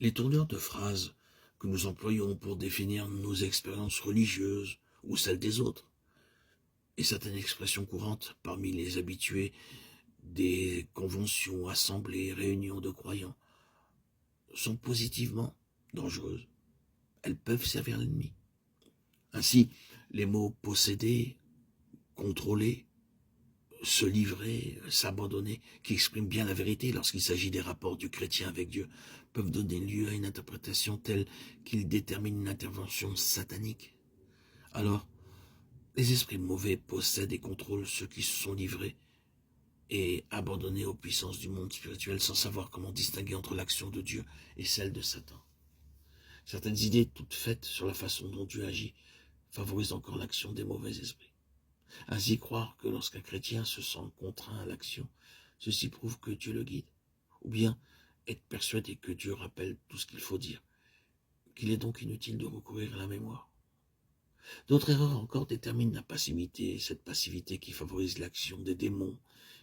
Les tournures de phrases que nous employons pour définir nos expériences religieuses ou celles des autres, et certaines expressions courantes parmi les habitués des conventions, assemblées, réunions de croyants, sont positivement dangereuses. Elles peuvent servir l'ennemi. Ainsi, les mots posséder, contrôler, se livrer, s'abandonner, qui expriment bien la vérité lorsqu'il s'agit des rapports du chrétien avec Dieu, peuvent donner lieu à une interprétation telle qu'il détermine une intervention satanique. Alors, les esprits mauvais possèdent et contrôlent ceux qui se sont livrés et abandonnés aux puissances du monde spirituel sans savoir comment distinguer entre l'action de Dieu et celle de Satan. Certaines idées toutes faites sur la façon dont Dieu agit favorisent encore l'action des mauvais esprits. Ainsi, croire que lorsqu'un chrétien se sent contraint à l'action, ceci prouve que Dieu le guide, ou bien être persuadé que Dieu rappelle tout ce qu'il faut dire, qu'il est donc inutile de recourir à la mémoire. D'autres erreurs encore déterminent la passivité, cette passivité qui favorise l'action des démons,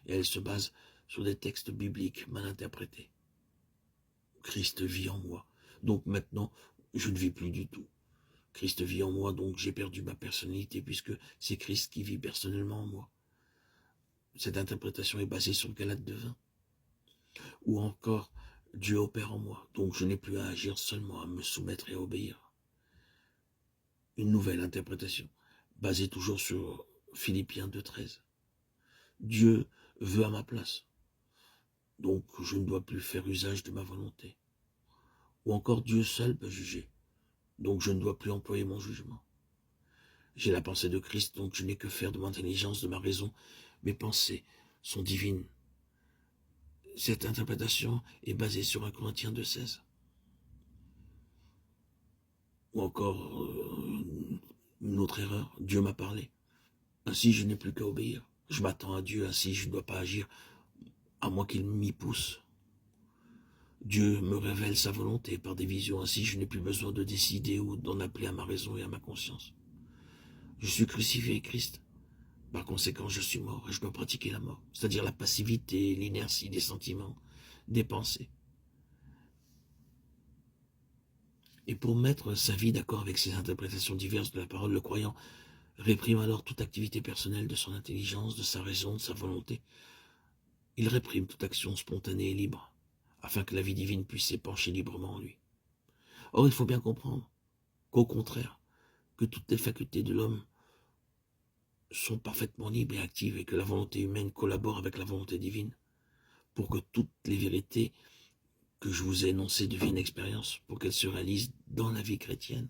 et elle se base sur des textes bibliques mal interprétés. Christ vit en moi, donc maintenant je ne vis plus du tout. Christ vit en moi, donc j'ai perdu ma personnalité, puisque c'est Christ qui vit personnellement en moi. Cette interprétation est basée sur Galates 2:20. Ou encore, Dieu opère en moi, donc je n'ai plus à agir seulement, à me soumettre et à obéir. Une nouvelle interprétation, basée toujours sur Philippiens 2:13. Dieu veut à ma place, donc je ne dois plus faire usage de ma volonté. Ou encore, Dieu seul peut juger, donc je ne dois plus employer mon jugement. J'ai la pensée de Christ, donc je n'ai que faire de mon intelligence, de ma raison. Mes pensées sont divines. Cette interprétation est basée sur 1 Corinthiens 2:16. Ou encore, une autre erreur, Dieu m'a parlé. Ainsi, je n'ai plus qu'à obéir. Je m'attends à Dieu, ainsi je ne dois pas agir à moins qu'il m'y pousse. Dieu me révèle sa volonté par des visions, ainsi je n'ai plus besoin de décider ou d'en appeler à ma raison et à ma conscience. Je suis crucifié avec Christ. Par conséquent, je suis mort et je dois pratiquer la mort, c'est-à-dire la passivité, l'inertie des sentiments, des pensées. Et pour mettre sa vie d'accord avec ces interprétations diverses de la parole, le croyant réprime alors toute activité personnelle de son intelligence, de sa raison, de sa volonté. Il réprime toute action spontanée et libre, afin que la vie divine puisse s'épancher librement en lui. Or, il faut bien comprendre qu'au contraire, que toutes les facultés de l'homme sont parfaitement libres et actives et que la volonté humaine collabore avec la volonté divine pour que toutes les vérités que je vous ai énoncées deviennent expérience, pour qu'elles se réalisent dans la vie chrétienne.